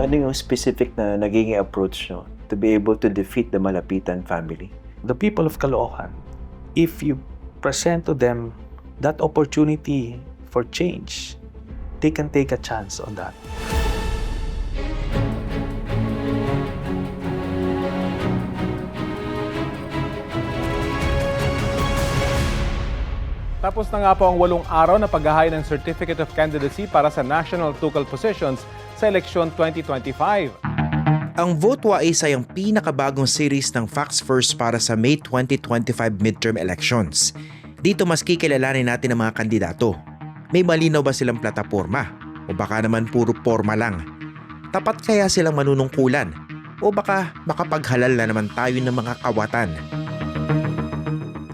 Ano yung specific na naging approach nyo to be able to defeat the Malapitan family? The people of Caloocan, if you present to them that opportunity for change, they can take a chance on that. Tapos na nga po ang 8 araw na paghahay ng Certificate of Candidacy para sa national tukol positions sa eleksyon 2025. Ang Vote Wais ay ang pinakabagong series ng Facts First para sa May 2025 midterm elections. Dito mas kikilalanin natin ang mga kandidato. May malinaw ba silang plataporma? O baka naman puro porma lang? Tapat kaya silang manunungkulan? O baka makapaghalal na naman tayo ng mga kawatan?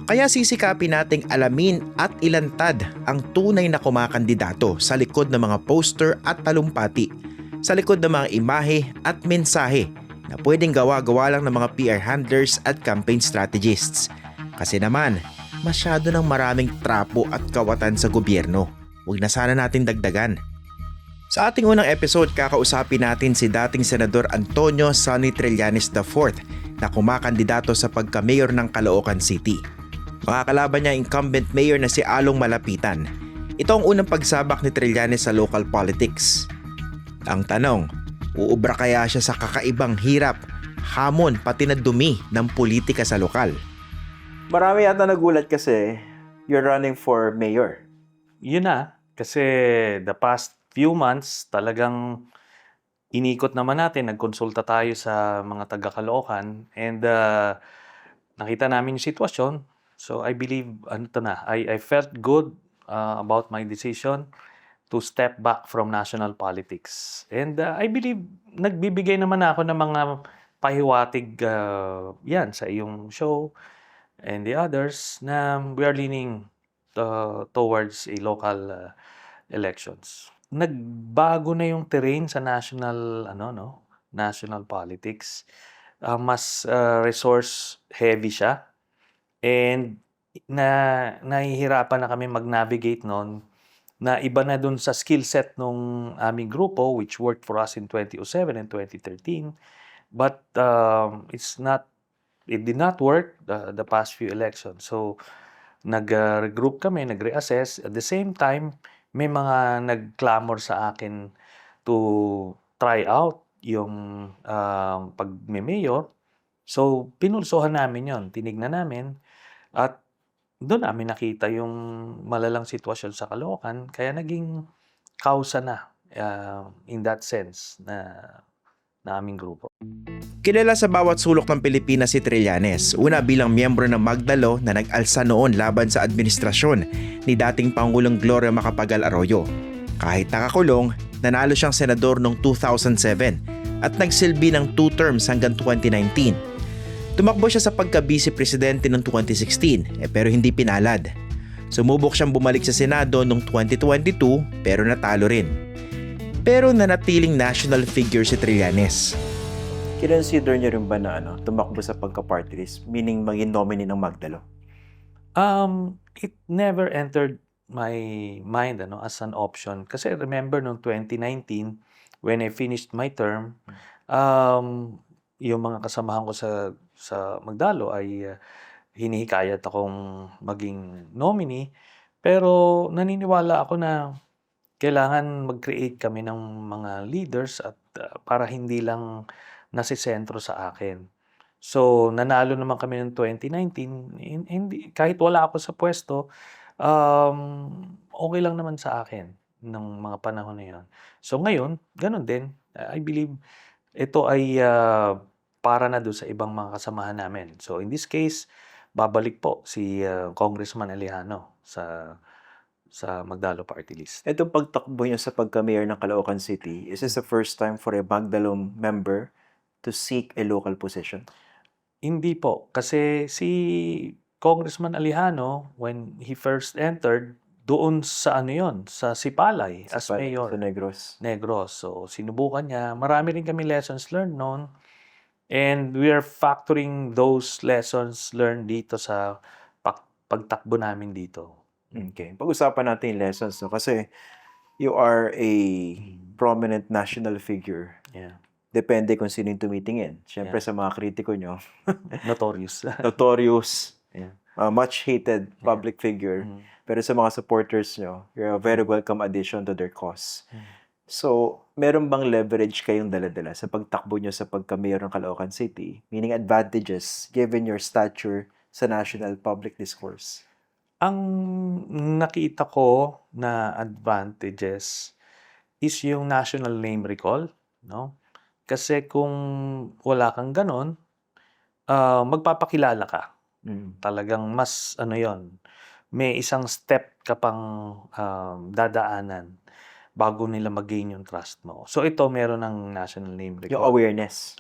Kaya sisikapin nating alamin at ilantad ang tunay na kumakandidato sa likod ng mga poster at talumpati, sa likod ng mga imahe at mensahe na pwedeng gawa-gawa lang ng mga PR handlers at campaign strategists. Kasi naman, masyado ng maraming trapo at kawatan sa gobyerno. Huwag na sana natin dagdagan. Sa ating unang episode, kakausapin natin si dating Senador Antonio Sonny Trillanes IV na kumakandidato sa pagka-mayor ng Caloocan City. Makakalaban niya incumbent mayor na si Along Malapitan. Ito ang unang pagsabak ni Trillanes sa local politics. Ang tanong, uubra kaya siya sa kakaibang hirap, hamon pati na dumi ng politika sa lokal? Marami yata nagulat kasi you're running for mayor. Yun na, kasi the past few months talagang inikot naman natin, nagkonsulta tayo sa mga taga-Caloocan and nakita namin yung sitwasyon. So I believe, I felt good about my decision to step back from national politics. And I believe, nagbibigay naman ako ng mga pahiwatig yan sa iyong show and the others na we are leaning towards a local elections. Nagbago na yung terrain sa national national politics. Mas resource heavy siya. And nahihirapan na kami mag-navigate noon na iba na dun sa skill set nung aming grupo which worked for us in 2007 and 2013. But it did not work the past few elections. So nag-regroup kami, nag-reassess. At the same time, may mga nag-clamor sa akin to try out yung pag-mayor. So pinulsohan namin yon, tinignan namin. At doon namin nakita yung malalang sitwasyon sa Caloocan, kaya naging kausa na in that sense na aming grupo. Kilala sa bawat sulok ng Pilipinas si Trillanes, una bilang miyembro ng Magdalo na nag-alsa noon laban sa administrasyon ni dating Pangulong Gloria Macapagal Arroyo. Kahit nakakulong, nanalo siyang senador noong 2007 at nagsilbi ng 2 terms hanggang 2019. Tumakbo siya sa pagka-vice presidente noong 2016 pero hindi pinalad. Sumubok siyang bumalik sa Senado noong 2022 pero natalo rin. Pero nanatiling national figure si Trillanes. Kinonsider nyo rin ba na tumakbo sa pagka-party list, meaning maging nominee ng Magdalo? It never entered my mind as an option. Kasi remember noong 2019, when I finished my term, yung mga kasamahan ko sa Magdalo ay hinihikayat akong maging nominee. Pero naniniwala ako na kailangan mag-create kami ng mga leaders at para hindi lang nasisentro sa akin. So nanalo naman kami ng 2019, hindi, kahit wala ako sa pwesto, okay lang naman sa akin ng mga panahon na yun. So ngayon, ganun din. I believe ito ay para na doon sa ibang mga kasamahan namin. So in this case, babalik po si Congressman Alejano sa Magdalo Party List. Itong pagtakbo niyo sa pagka-mayor ng Caloocan City, is this the first time for a Magdalo member to seek a local position? Hindi po. Kasi si Congressman Alejano, when he first entered, doon sa sa Sipalay as mayor. Sa Negros. Negros. So sinubukan niya. Marami rin kami lessons learned noon. And we are factoring those lessons learned dito sa pagtakbo namin dito. Okay. Pag-usapan natin yung lessons. Kasi you are a prominent national figure. Yeah. Depende kung sino yung tumitingin. Siyempre Yeah. sa mga kritiko nyo, Notorious. notorious, Yeah. much hated public figure. Mm. Pero sa mga supporters nyo, you're a very welcome addition to their cause. Mm. So, meron bang leverage kayong dala-dala sa pagtakbo nyo sa pagka-mayor ng Caloocan City? Meaning advantages given your stature sa national public discourse? Ang nakita ko na advantages is yung national name recall, no? Kasi kung wala kang ganon, magpapakilala ka. Talagang mas ano yon, may isang step ka pang dadaanan bago nila mag-gain yung trust mo. So ito meron ng national name Yung recall.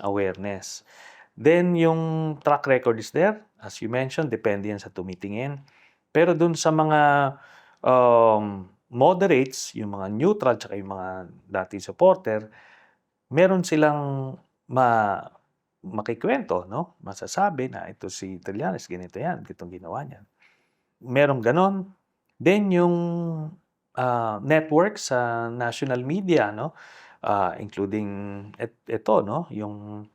awareness. Then yung track record is there. As you mentioned, depende yan sa tumitingin. Pero dun sa mga moderates, yung mga neutral, tsaka yung mga dating supporter, meron silang makikwento, no? Masasabi na ito si Trillanes, ganito yan, itong ginawa niya. Merong ganon. Then yung network sa national media, no? Including ito, no? Yung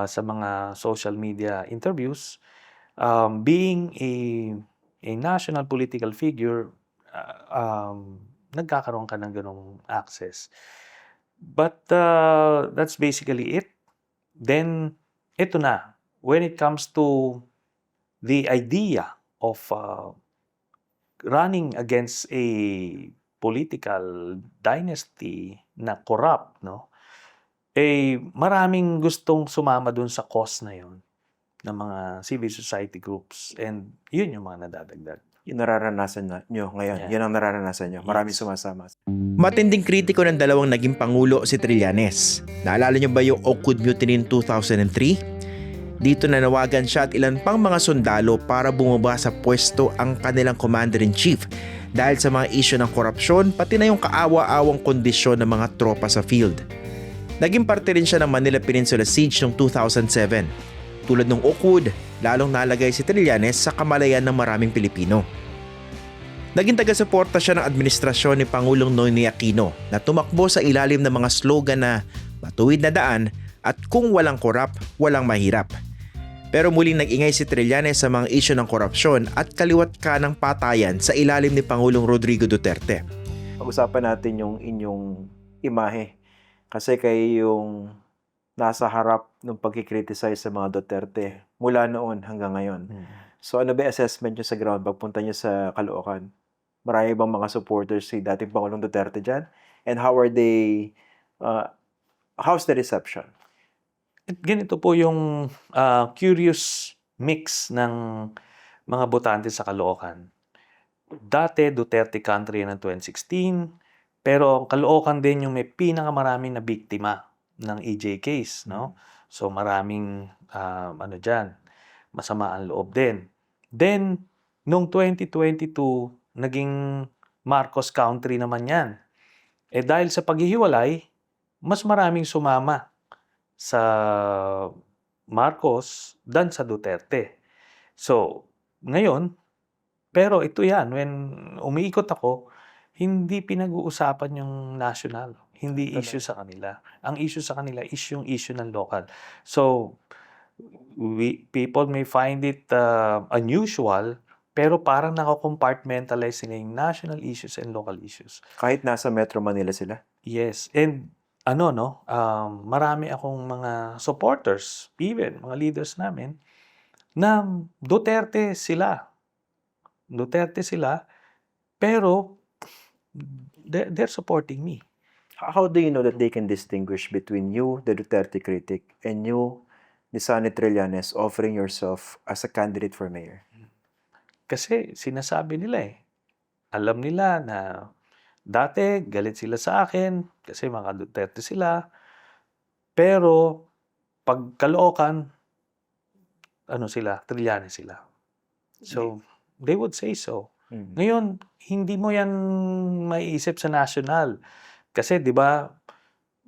sa mga social media interviews, being a national political figure, nagkakaroon ka ng ganong access. But that's basically it. Then, ito na. When it comes to the idea of running against a political dynasty na corrupt, no? Maraming gustong sumama dun sa cause na yon ng mga civil society groups, and yun yung mga nadadagdag. Yung nararanasan nyo ngayon. Yeah. Yun ang nararanasan nyo. Maraming sumasama. Matinding kritiko ng dalawang naging pangulo si Trillanes. Naalala niyo ba yung Oakwood Mutiny in 2003? Dito nanawagan siya at ilan pang mga sundalo para bumaba sa pwesto ang kanilang commander-in-chief dahil sa mga isyu ng korupsyon pati na yung kaawa-awang kondisyon ng mga tropa sa field. Naging parte rin siya ng Manila Peninsula Siege noong 2007. Tulad ng Oakwood, lalong nalagay si Trillanes sa kamalayan ng maraming Pilipino. Naging taga-suporta siya ng administrasyon ni Pangulong Noynoy Aquino na tumakbo sa ilalim ng mga slogan na matuwid na daan at kung walang korap, walang mahirap. Pero muling nag-ingay si Trillanes sa mga isyu ng korupsyon at kaliwat ka ng patayan sa ilalim ni Pangulong Rodrigo Duterte. Pag-usapan natin yung inyong imahe. Kasi kayo yung nasa harap ng pagkikriticize sa mga Duterte mula noon hanggang ngayon. So ano ba assessment nyo sa ground pagpunta nyo sa Caloocan? Marami bang mga supporters si dating Pangulong Duterte dyan? And how are they, how's the reception? Ganito po yung curious mix ng mga botante sa Caloocan. Dati, Duterte country ng 2016, pero ang Caloocan din yung may pinakamaraming na biktima ng EJ case, no? So maraming masama ang loob din. Then nung 2022 naging Marcos country naman 'yan. Dahil sa paghihiwalay, mas maraming sumama sa Marcos than sa Duterte. So ngayon, pero ito 'yan, when umiikot ako, hindi pinag-uusapan yung national. Hindi issue sa kanila. Ang issue sa kanila is yung issue ng local. So, people may find it unusual, pero parang nako-compartmentalize nila yung national issues and local issues. Kahit nasa Metro Manila sila? Yes. And marami akong mga supporters, even mga leaders namin, na Duterte sila, pero they're supporting me. How do you know that they can distinguish between you, the Duterte critic, and you, the Sonny Trillanes, offering yourself as a candidate for mayor? Kasi sinasabi nila alam nila na dati galit sila sa akin kasi mga Duterte sila. Pero pag Caloocan, Trillanes sila. So, they would say so. Ngayon, hindi mo yan maiisip sa national. Kasi 'di ba,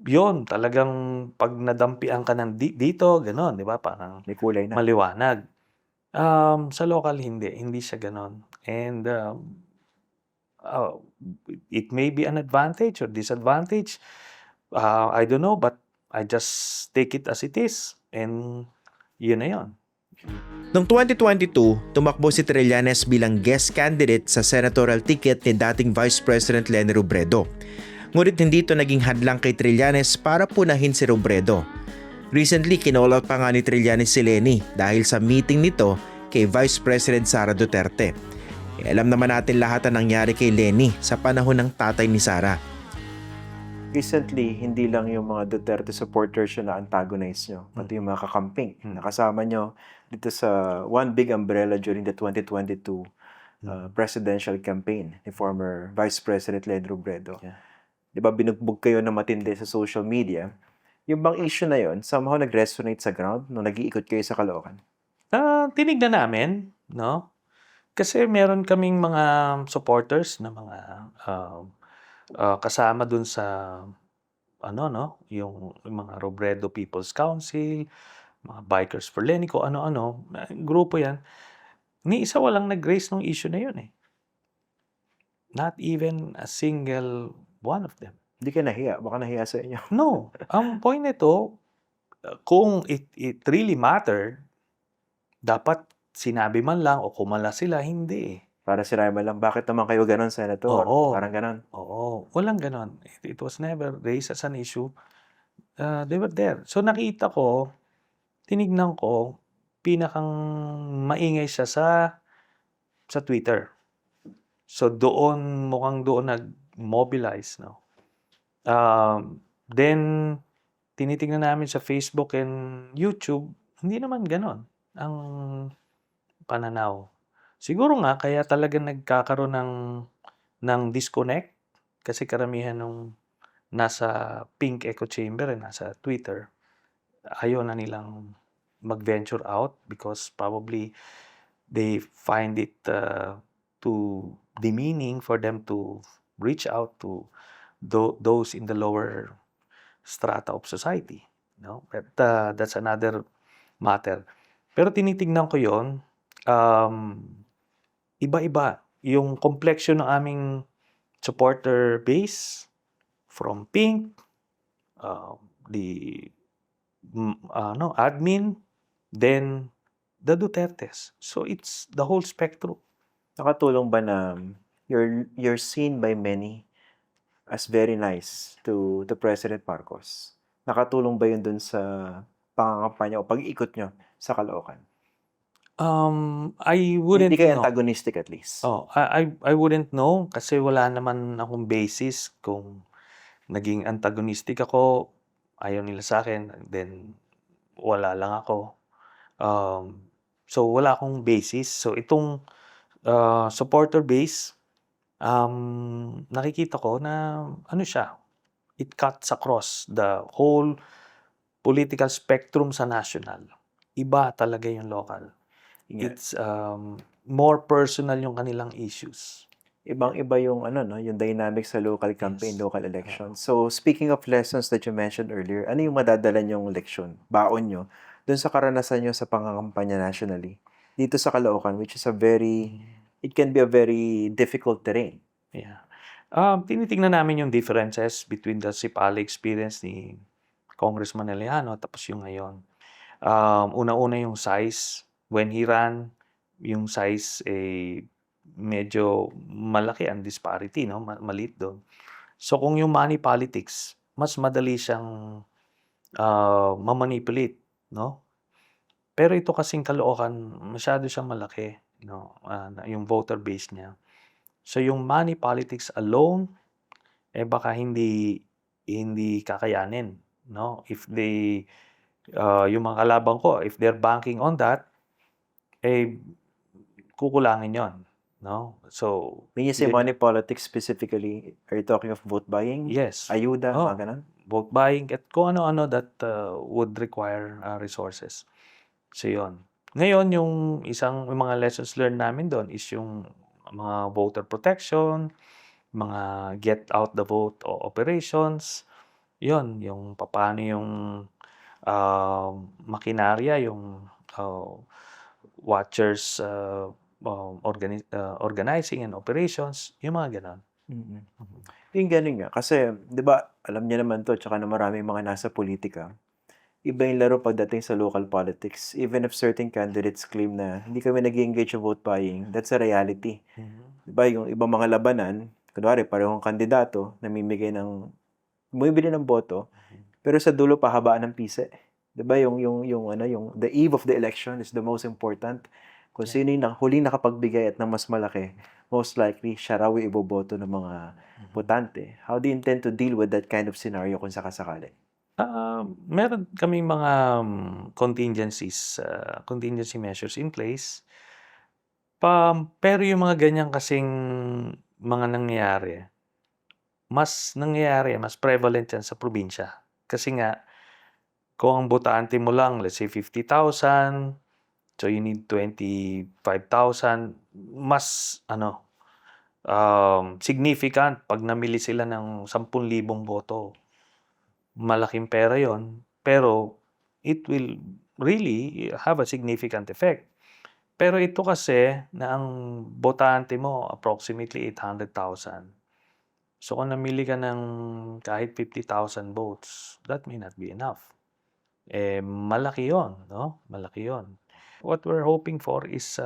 'yon talagang pag nadampian ka ng dito, gano'n, 'di ba? Parang May kulay na. maliwanag. Sa local hindi siya gano'n. And uh, it may be an advantage or disadvantage. I don't know, but I just take it as it is. And yun na yun. Noong 2022, tumakbo si Trillanes bilang guest candidate sa senatorial ticket ni dating Vice President Leni Robredo. Ngunit hindi ito naging hadlang kay Trillanes para punahin si Robredo. Recently, kinall out pa nga ni Trillanes si Leni dahil sa meeting nito kay Vice President Sara Duterte. Alam naman natin lahat ang nangyari kay Leni sa panahon ng tatay ni Sara. Recently, hindi lang yung mga Duterte supporters yung na-antagonize nyo, pati yung mga kakamping. Nakasama nyo dito sa one big umbrella during the 2022 presidential campaign ni former Vice President Leni Robredo. Yeah. Di ba binugbog kayo na matindi sa social media? Yung bang issue na yon somehow nag-resonate sa ground nung nag-iikot kayo sa Caloocan? Tinignan namin, no? Kasi meron kaming mga supporters na mga kasama dun sa yung mga Robredo People's Council, mga Bikers for Leni, ko ano-ano, grupo yan. Ni isa walang nag-raise ng issue na yun eh. Not even a single one of them. Hindi ka nahiya. Baka nahiya sa inyo. No. Ang point nito, kung it really mattered, dapat sinabi man lang o kumala sila, hindi eh. Para sinabi mo lang, bakit naman kayo ganon, Senator? Oo. Parang ganon. Oo, walang ganon. It was never raised as an issue. They were there. So nakita ko, tinignan ko, pinakang maingay siya sa Twitter. So mukhang doon nag-mobilize, no? Then, tinitingnan namin sa Facebook and YouTube, hindi naman ganon ang pananaw. Siguro nga, kaya talaga nagkakaroon ng disconnect kasi karamihan nung nasa pink echo chamber nasa Twitter, ayaw na nilang mag-venture out because probably they find it too demeaning for them to reach out to those in the lower strata of society. No? But that's another matter. Pero tinitingnan ko yon, iba-iba yung complexion ng aming supporter base from Pink, the admin, then the Dutertes. So it's the whole spectrum. Nakatulong ba na you're seen by many as very nice to President Marcos? Nakatulong ba yun dun sa pangangampanya o pag-ikot nyo sa Caloocan? I wouldn't Hindi kayo know. antagonistic at least. I wouldn't know kasi wala naman akong basis kung naging antagonistic ako, ayaw nila sa akin, then wala lang ako. So wala akong basis. So itong supporter base, nakikita ko na siya, it cuts across the whole political spectrum sa national. Iba talaga yung local. It's more personal yung kanilang issues. Ibang-iba yung yung dynamics sa local campaign, Yes. local election. So speaking of lessons that you mentioned earlier, ano yung madadala nyong leksyon, baon nyo, dun sa karanasan nyo sa pangangampanya nationally, dito sa Caloocan, which is it can be a very difficult terrain. Yeah. Tinitingnan namin yung differences between the Sipali experience ni Congressman Eliano tapos yung ngayon. Una-una yung size. When he ran, yung size medyo malaki ang disparity, no? Maliit doon. So kung yung money politics, mas madali siyang mamanipulate, no? Pero ito kasing Caloocan, masyado siyang malaki, no? Yung voter base niya. So yung money politics alone, baka hindi kakayanin, no? If they yung mga kalaban ko, if they're banking on that, kukulangin yon, no? So When you say money politics specifically, are you talking of vote buying? yes, Ayuda, Oh. mga ganun? vote buying at kung ano-ano that would require resources. So yon. Ngayon yung mga lessons learned namin doon is yung mga voter protection, mga get out the vote operations. Yon, yung paano yung makinarya, yung watchers organizing and operations, yung mga ganon. Mm. Yung gano'n nga. Kasi, di ba, alam niya naman to, tsaka na maraming mga nasa politika. Iba yung laro pagdating sa local politics. Even if certain candidates claim na hindi kami nag-engage sa vote buying, that's a reality. Di ba, yung ibang mga labanan, kunwari, parehong kandidato, bumibili ng boto, pero sa dulo pahabaan ng pise. Di ba, yung the eve of the election is the most important. Kung sino yung huling nakapagbigay at ng mas malaki, most likely, siya raw yung iboboto ng mga botante. How do you intend to deal with that kind of scenario kung sakasakali? Meron kaming mga contingency measures in place. Pero yung mga ganyan kasing mga nangyayari, mas prevalent yan sa probinsya. Kasi nga, kung ang botante mo lang, let's say 50,000, so you need 25,000, mas significant pag namili sila ng 10,000 boto. Malaking pera yon, pero it will really have a significant effect. Pero ito kasi na ang botante mo approximately 800,000. So kung namili ka ng kahit 50,000 votes, that may not be enough. Malaki yon, no? Malaki yon. What we're hoping for is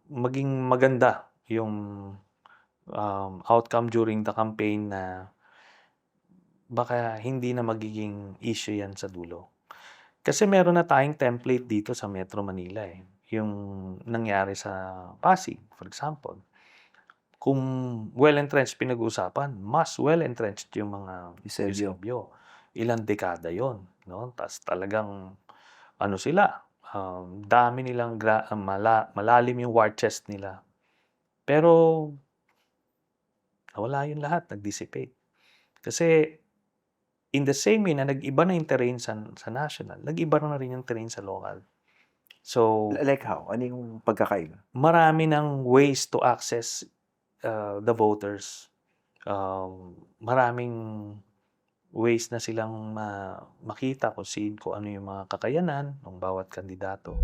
maging maganda yung outcome during the campaign na baka hindi na magiging issue yan sa dulo. Kasi meron na tayong template dito sa Metro Manila eh. Yung nangyari sa Pasig, for example. Kung well-entrenched pinag-uusapan, mas well-entrenched yung mga Eusebio. Ilang dekada yon, no? Tas talagang dami nilang malalim yung war chest nila. Pero nawala yun lahat, nag-dissipate. Kasi in the same way na nag-iba na yung terrain sa national, nag-iba na rin yung terrain sa local. So, Like how? Ano yung pagkakaiba? marami ng ways to access the voters. Maraming ways na silang makita kung ano yung mga kakayanan ng bawat kandidato.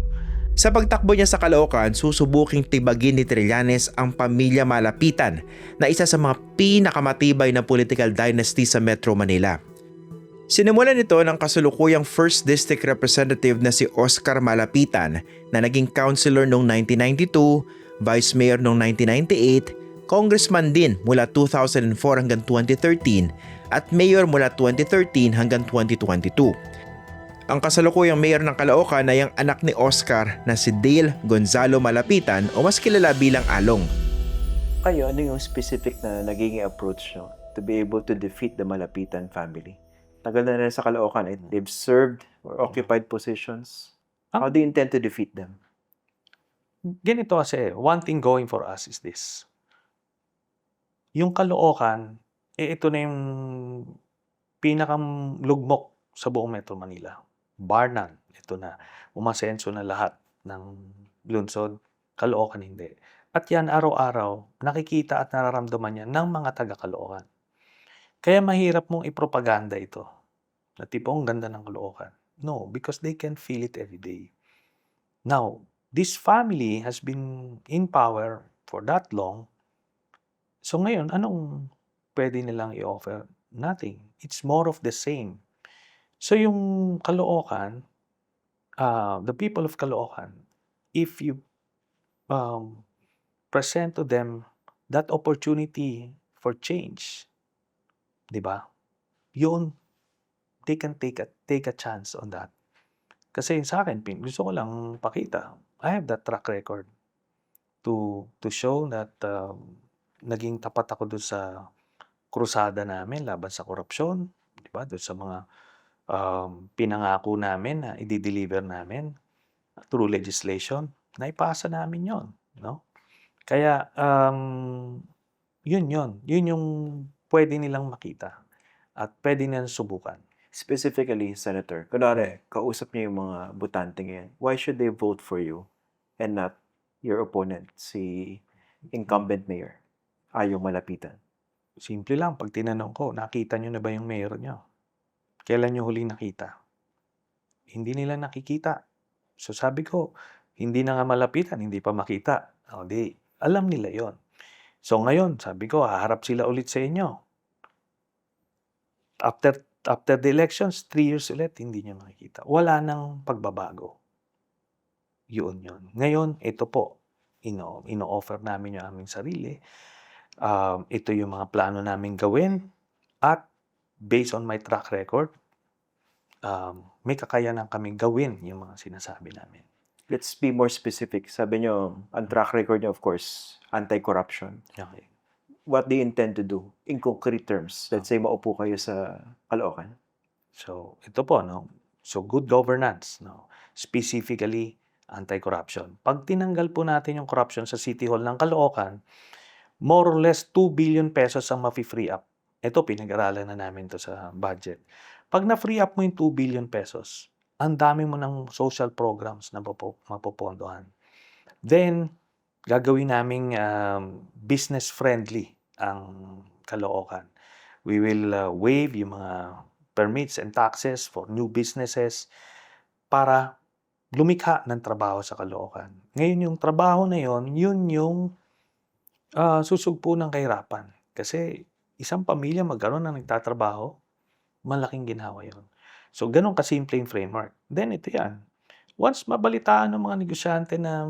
Sa pagtakbo niya sa Caloocan, susubuking tibagin ni Trillanes ang pamilya Malapitan na isa sa mga pinakamatibay na political dynasty sa Metro Manila. Sinimulan nito ng kasulukuyang 1st District Representative na si Oscar Malapitan na naging councilor noong 1992, Vice Mayor noong 1998, Congressman din mula 2004 hanggang 2013 at Mayor mula 2013 hanggang 2022. Ang kasalukuyang Mayor ng Caloocan ay ang anak ni Oscar na si Dale Gonzalo Malapitan o mas kilala bilang Along. Kayo, ano yung specific na naging approach nyo to be able to defeat the Malapitan family? Tagal na rin sa Caloocan, they've served or occupied positions. How do you intend to defeat them? Ganito kasi, one thing going for us is this. Yung Caloocan, ito na yung pinakamlugmok sa buong Metro Manila. Bar none, ito na. Umasenso na lahat ng lungsod, Caloocan hindi. At yan araw-araw, nakikita at nararamdaman yan ng mga taga-Caloocan. Kaya mahirap mong ipropaganda ito. Na tipong ganda ng Caloocan. No, because they can feel it every day. Now, this family has been in power for that long. So ngayon, anong pwede nilang i-offer? Nothing. It's more of the same. So yung Caloocan, the people of Caloocan, if you present to them that opportunity for change, di ba? Yun, they can take a chance on that. Kasi sa akin, gusto ko lang pakita. I have that track record to show that naging tapat ako doon sa krusada namin laban sa korupsyon, di ba? Doon sa mga pinangako namin na i-deliver namin through legislation, naipasa namin yon, no? Kaya yun yung pwede nilang makita at pwede nilang subukan. Specifically, Senator, kunwari, kausap niyo yung mga botante ngayon, why should they vote for you and not your opponent, si incumbent mayor, Ayong Malapitan? Simple lang, pag tinanong ko, nakita nyo na ba yung mayor nyo? Kailan nyo huling nakita? Hindi nila nakikita. So sabi ko, hindi na nga malapitan, hindi pa makita. O di, alam nila yon. So ngayon, sabi ko, haharap sila ulit sa inyo. After the elections, 3 years ulit, hindi nyo makikita. Wala nang pagbabago. Yun. Ngayon, ito po, ino-offer namin yung aming sarili. Ito yung mga plano namin gawin. At based on my track record, may kakayanan kaming gawin yung mga sinasabi namin. Let's be more specific. Sabi nyo, ang track record nyo, of course, anti-corruption. Okay. What do you intend to do in concrete terms? Let's say, maupo kayo sa Caloocan. So, ito po, no? So, good governance, no? Specifically, anti-corruption. Pag tinanggal po natin yung corruption sa City Hall ng Caloocan, more or less 2 billion pesos ang mafi-free up. Ito, pinag-aralan na namin to sa budget. Pag na-free up mo yung 2 billion pesos, ang dami mo ng social programs na mapopondohan. Then, gagawin naming business-friendly ang Caloocan. We will waive yung mga permits and taxes for new businesses para lumikha ng trabaho sa Caloocan. Ngayon, yung trabaho na yun yung susugpo ng kahirapan. Kasi isang pamilya magkaroon ng nagtatrabaho, malaking ginhawa yun. So, ganun kasimple yung framework. Then, ito yan. Once mabalitaan ng mga negosyante na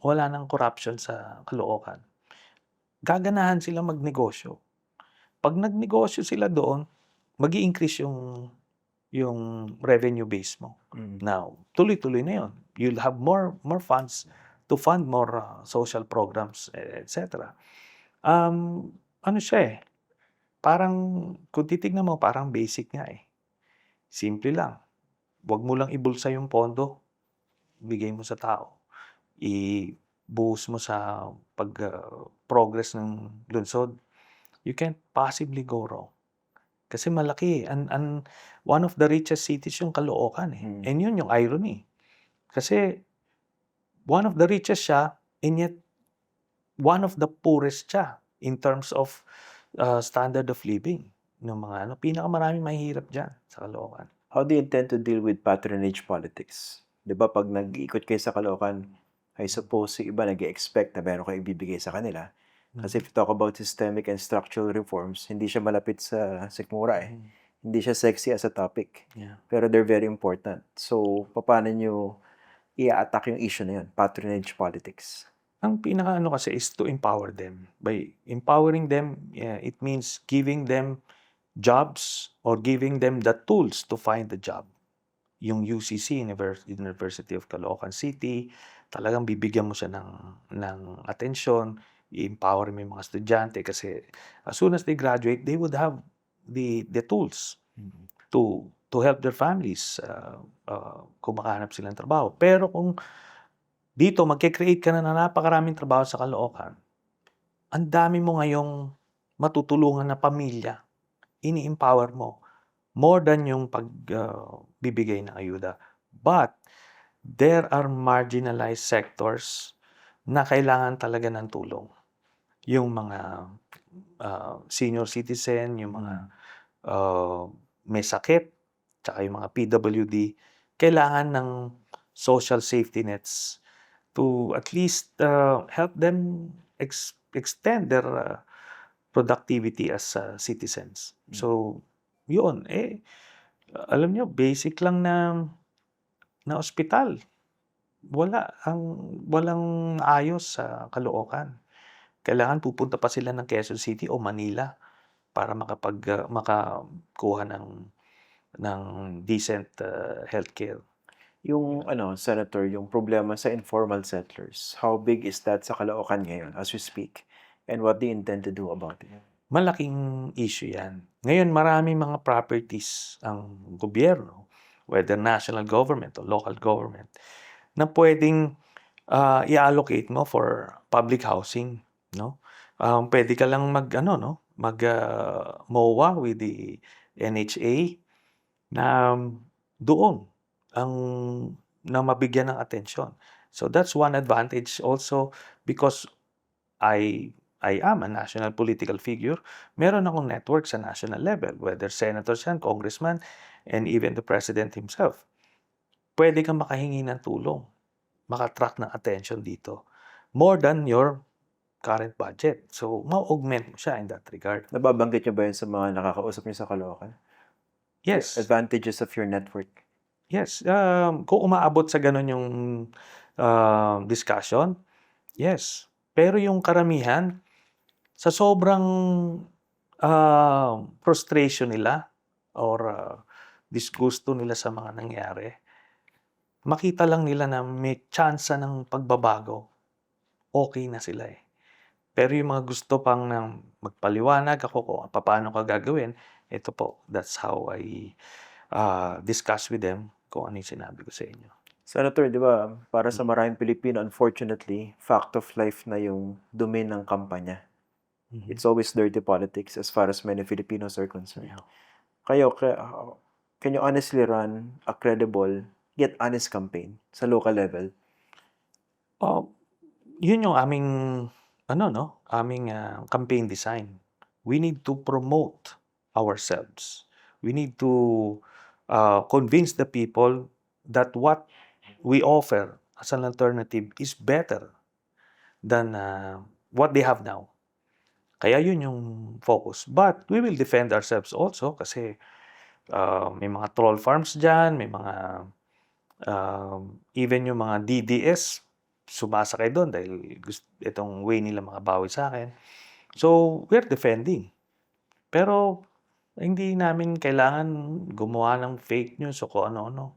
wala ng corruption sa Caloocan, gaganahan sila magnegosyo. Pag nagnegosyo sila doon, mag-i-increase yung revenue base mo. Now, tuloy-tuloy na yun. You'll have more funds to fund more social programs, etc. Ano siya eh? Parang, kung titignan mo, parang basic nga eh. Simple lang. Huwag mo lang ibulsa yung pondo. Bigay mo sa tao. I-buhos mo sa pag-progress ng lungsod. You can't possibly go wrong. Kasi malaki. And one of the richest cities yung Caloocan eh. And yun yung irony. Kasi one of the richest siya, and yet one of the poorest siya in terms of standard of living. Ng mga pinakamaraming mahihirap dyan sa Caloocan. How do you intend to deal with patronage politics? Di ba pag nag-iikot kayo sa Caloocan, I suppose yung iba nag-expect na meron kayo ibibigay sa kanila. Kasi if you talk about systemic and structural reforms, hindi siya malapit sa sikmura eh. Hindi siya sexy as a topic. Yeah. Pero they're very important. So, paano nyo i-attack yung issue na yun? Patronage politics. Ang pinaka-ano kasi is to empower them. By empowering them, it means giving them jobs or giving them the tools to find the job. Yung UCC, University of Caloocan City, talagang bibigyan mo siya ng atensyon, i-empower mo yung mga estudyante kasi as soon as they graduate, they would have the tools to help their families kung makahanap silang trabaho. Pero kung dito, magke-create ka na ng napakaraming trabaho sa Caloocan, ang dami mo ngayong matutulungan na pamilya, ini-empower mo more than yung pagbibigay ng ayuda. But there are marginalized sectors na kailangan talaga ng tulong. Yung mga senior citizen, yung mga may sakit, tsaka yung mga PWD, kailangan ng social safety nets to at least help them extend their productivity as citizens. So, yun. Alam nyo, basic lang na ospital. Walang ayos sa Caloocan. Kailangan pupunta pa sila ng Quezon City o Manila para makakuha ng decent healthcare. Yung Senator, yung problema sa informal settlers, how big is that sa Caloocan ngayon as we speak? And what do you intend to do about it? Malaking issue yan. Ngayon, maraming mga properties ang gobyerno, whether national government o local government, na pwedeng i-allocate mo for public housing. No? Pwede ka lang MOA with the NHA na doon na mabigyan ng atensyon. So that's one advantage also because I am a national political figure. Meron akong network sa national level, whether senators yan, congressman, and even the president himself. Pwede kang makahingi ng tulong. maka-attract ng attention dito. More than your current budget. So, ma-augment mo siya in that regard. Nababanggit niyo ba yun sa mga nakakausap niyo sa Caloocan? Yes. Advantages of your network. Yes. Kung umaabot sa ganun yung discussion, yes. Pero yung karamihan, sa sobrang frustration nila or disgusto nila sa mga nangyari, makita lang nila na may tsansa ng pagbabago, okay na sila eh. Pero yung mga gusto pang magpaliwanag ako kung paano ka gagawin, ito po, that's how I discuss with them kung ano yung sinabi ko sa inyo. Senator, di ba, para sa maraming Pilipino, unfortunately, fact of life na yung domain ng kampanya. Mhm. It's always dirty politics as far as many Filipinos are concerned. Yeah. Kayo, can you honestly run a credible yet honest campaign sa local level? Yun yung aming aming campaign design. We need to promote ourselves. We need to convince the people that what we offer as an alternative is better than what they have now. Kaya yun yung focus. But we will defend ourselves also kasi may mga troll farms dyan, may mga even yung mga DDS sumasakay doon dahil itong way nila makabawi sa akin. So, we're defending. Pero, hindi namin kailangan gumawa ng fake news o kung ano-ano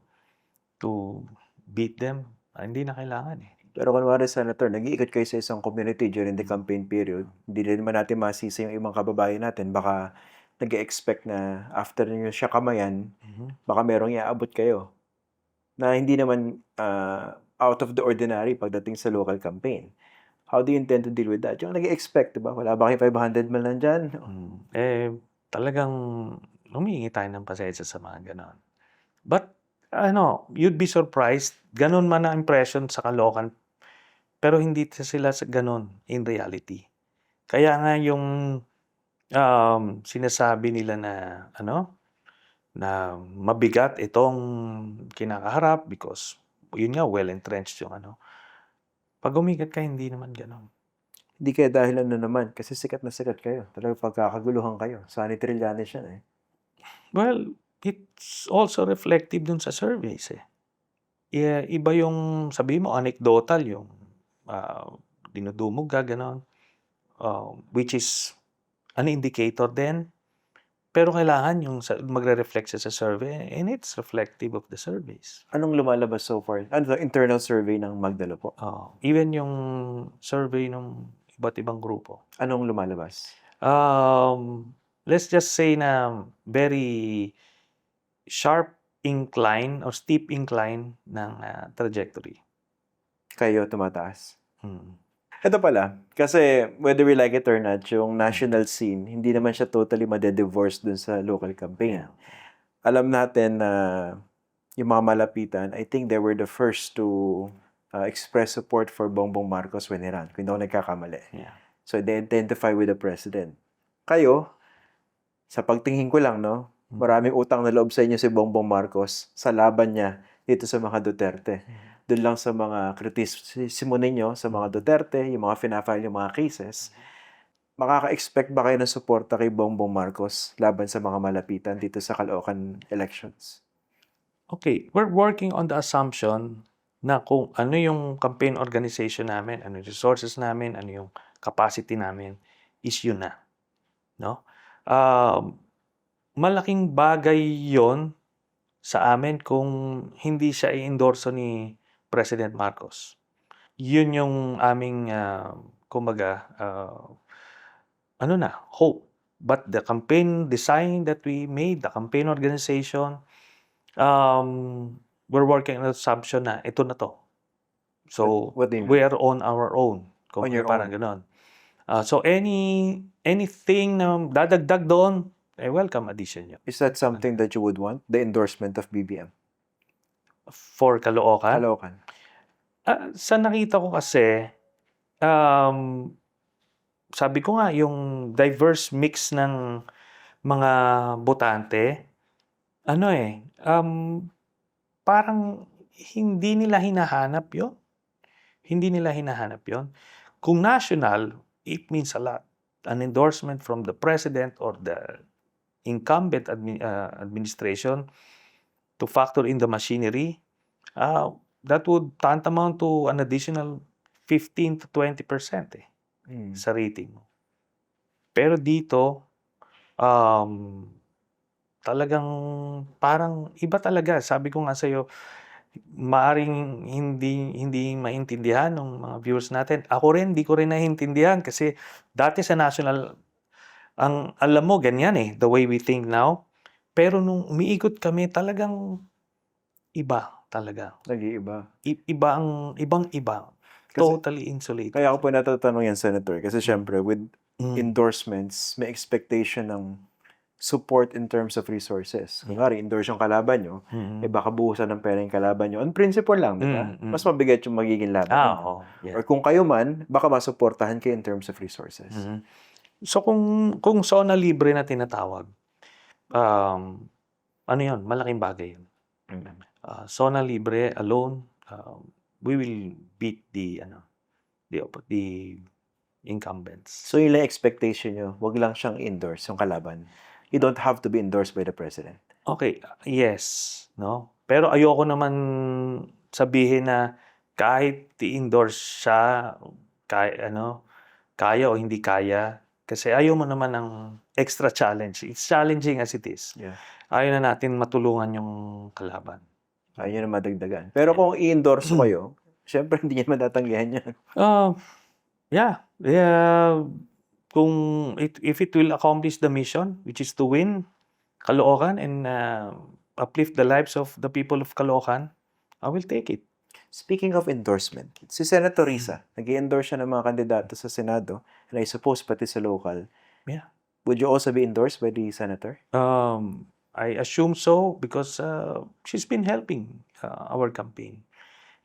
to beat them. Hindi na kailangan eh. Pero kunwari, Senator, nag-iikot kayo sa isang community during the campaign period, hindi rin naman natin masisi yung ibang kababayan natin. Baka nag-expect na after nyo siya kamayan, baka merong iaabot kayo na hindi naman out of the ordinary pagdating sa local campaign. How do you intend to deal with that? Yung nag-expect, diba? Wala ba kayong 500 man lang dyan? Talagang humihingi tayo ng pasensya sa mga ganon. But, you'd be surprised, ganon man ang impression sa Caloocan, pero hindi sila ganon in reality. Kaya nga yung sinasabi nila na na mabigat itong kinakaharap because yun nga well-entrenched yung Pag umigat ka, hindi naman ganon. Hindi kaya dahil naman, kasi sikat na sikat kayo. Talagang pagkakaguluhan kayo. Sunny Trillanes yan eh. Well, it's also reflective dun sa surveys eh. Iba yung, sabi mo, anecdotal yung dinudumog ka, ganon. Which is an indicator din. Pero kailangan yung magre-reflect sa survey and it's reflective of the surveys. Anong lumalabas so far? Ano to? Internal survey ng Magdalo po? Even yung survey ng iba't ibang grupo. Anong lumalabas? Let's just say na very sharp incline or steep incline ng trajectory. Kayo tumataas? Ito pala, kasi whether we like it or not, yung national scene, hindi naman siya totally made-divorce dun sa local campaign. Alam natin na yung mga malapitan, I think they were the first to express support for Bongbong Marcos when he ran, kung hindi ako nagkakamali. So they identify with the president. Kayo, sa pagtingin ko lang, no, maraming utang na loob sa inyo si Bongbong Marcos sa laban niya dito sa mga Duterte. Doon lang sa mga kritisimo ninyo sa mga Duterte, yung mga fina-file yung mga cases, makaka-expect ba kayo ng suporta kay Bongbong Marcos laban sa mga malapitan dito sa Caloocan elections? Okay, we're working on the assumption na kung ano yung campaign organization namin, ano yung resources namin, ano yung capacity namin, is yun na. No? Malaking bagay yon sa amin kung hindi siya i-endorso ni President Marcos. Yun yung aming, hope. But the campaign design that we made, the campaign organization, we're working on the assumption na ito na to. So, What do you mean? we are on our own. On your parang own. ganon. So, anything na dadagdag doon, welcome addition yun. Is that something that you would want? The endorsement of BBM? For Caloocan? Caloocan. Sa nakita ko kasi, sabi ko nga, yung diverse mix ng mga botante, parang hindi nila hinahanap yun. Hindi nila hinahanap yon. Kung national, it means a lot. An endorsement from the president or the incumbent administration to factor in the machinery, that would tantamount to an additional 15 to 20% sa rating mo. Pero dito, talagang parang iba talaga. Sabi ko nga sa'yo, maaring hindi maintindihan ng mga viewers natin. Ako rin, di ko rin naiintindihan kasi dati sa national, ang alam mo, ganyan the way we think now. Pero nung umiikot kami, talagang iba talaga. Nag-iiba. Ibang-iba. Kasi- Totally insulated. Kaya ako po natatanong yan, Senator, kasi syempre, with Mm. endorsements, may expectation ng support in terms of resources. Kung endorse yung kalaban nyo, Mm. baka buhusan ng pera yung kalaban nyo. On principle lang, di ba? Mm. Mas mabigat yung magiging laban. Oo. Yeah. Or kung kayo man, baka masuportahan kayo in terms of resources. Mhm. So kung zona libre na tinatawag, ano 'yun, malaking bagay 'yun. Zona libre alone, we will beat the incumbents. So yun lang expectation nyo, wag lang siyang endorse yung kalaban. You don't have to be endorsed by the president. Okay, yes, no? Pero ayoko naman sabihin na kahit i-endorse siya, kaya o hindi kaya. Kasi ayaw mo naman ng extra challenge. It's challenging as it is. Yeah. Ayaw na natin matulungan yung kalaban. Ayaw nyo na madagdagan. Pero kung i-endorse ko kayo, syempre hindi niya matatanggihan yan. Yeah. If it will accomplish the mission, which is to win Caloocan and uplift the lives of the people of Caloocan, I will take it. Speaking of endorsement, si Senator Risa, nag-i-endorse siya ng mga kandidato sa Senado, and I suppose pati sa local. Yeah. Would you also be endorsed by the senator? I assume so because she's been helping our campaign.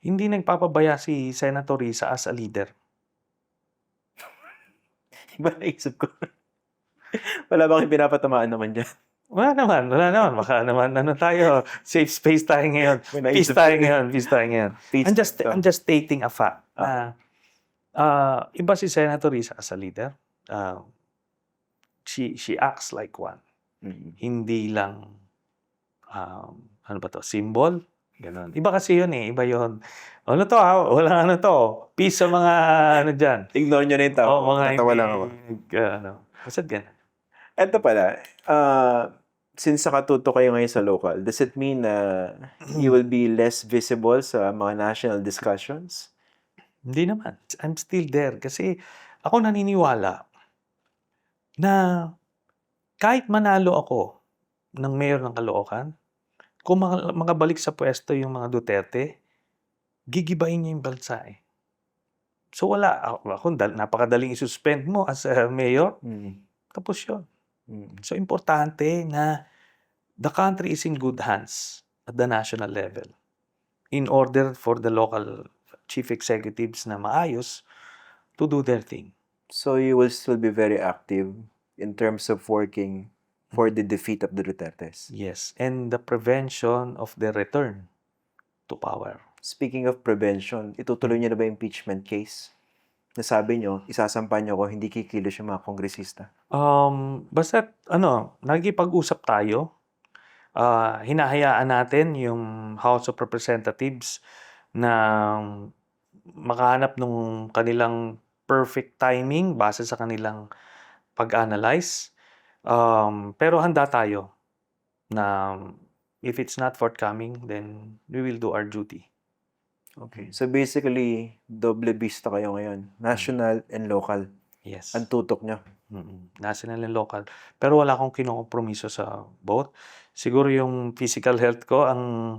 Hindi nagpapabaya si Senator Risa as a leader. Iba naisip ko. Wala bang pinapatamaan naman dyan? Wala naman. Baka naman, tayo, safe space tayo ngayon. Peace tayo ngayon. I'm just stating a fact. Iba si Senator Risa as a leader. She acts like one. Hindi lang, symbol. Ganon. Iba kasi yun Iba yun. Ano to Walang Peace sa mga, dyan. Ignore nyo na yung tao. Tatawa lang ako. Basta ganun. Eto pala, since nakatuto kayo ngayon sa local, does it mean na you will be less visible sa mga national discussions? Hindi naman. I'm still there kasi ako naniniwala na kahit manalo ako ng mayor ng Caloocan, kung makabalik sa pwesto yung mga Duterte, gigibain niya yung bansa So wala. Ako napakadaling isuspend mo as a mayor, tapos yun. So importante na the country is in good hands at the national level in order for the local chief executives na maayos to do their thing. So you will still be very active in terms of working for the defeat of the Dutertes. Yes, and the prevention of the return to power. Speaking of prevention, itutuloy niyo na ba yung impeachment case? Nasabi niyo, isasampa niyo ko, hindi kikilos yung mga kongresista. Basta, nagipag-usap tayo. Hinahayaan natin yung House of Representatives na makahanap ng kanilang perfect timing base sa kanilang pag-analyze. Pero handa tayo na if it's not forthcoming, then we will do our duty. Okay. So basically, doble vista kayo ngayon. National and local. Yes. Ang tutok niyo. National and local. Pero wala akong kinokompromiso sa both. Siguro yung physical health ko ang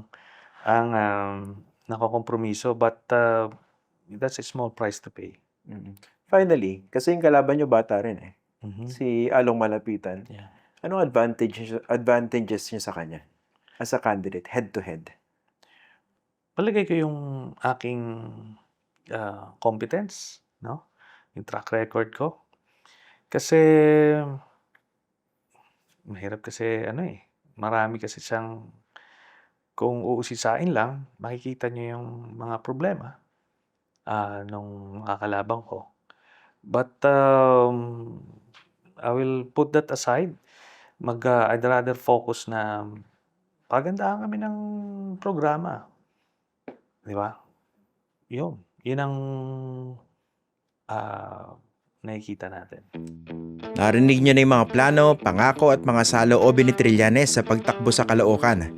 nakokompromiso, but that's a small price to pay. Finally, kasi yung kalaban niyo bata rin si Along Malapitan. Yeah. Anong advantages niyo sa kanya as a candidate, head to head? Palagay ko yung aking competence, yung track record ko. Kasi mahirap kasi marami kasi siyang, kung uusisain lang, makikita niyo yung mga problema. nung kakalaban ko. But I will put that aside. I'd rather focus na pagandahan kami ng programa. Di ba? Yun ang nakikita natin. Narinig nyo na yung mga plano, pangako at mga saloobin ni Trillanes sa pagtakbo sa Caloocan.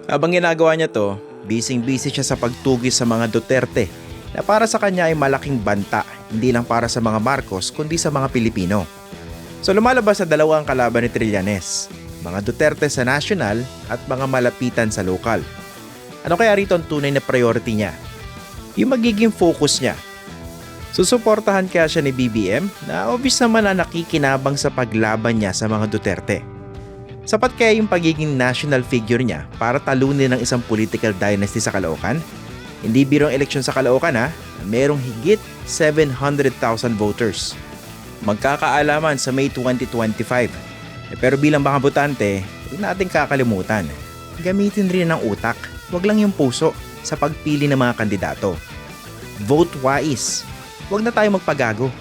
Habang ginagawa niya to, busy-busy siya sa pagtugis sa mga Duterte na para sa kanya ay malaking banta, hindi lang para sa mga Marcos kundi sa mga Pilipino. So lumalabas sa dalawang kalaban ni Trillanes, mga Duterte sa national at mga malapitan sa lokal. Ano kaya rito ang tunay na priority niya? Yung magiging focus niya. Susuportahan kaya siya ni BBM na obvious naman na nakikinabang sa paglaban niya sa mga Duterte. Sapat kaya yung pagiging national figure niya para talunin ng isang political dynasty sa Caloocan? Hindi birong eleksyon sa Caloocan ha, merong higit 700,000 voters. Magkakaalaman sa May 2025. Pero bilang mga botante, huwag natin kakalimutan. Gamitin rin ang utak, huwag lang yung puso sa pagpili ng mga kandidato. Vote wise. Huwag na tayo magpagago.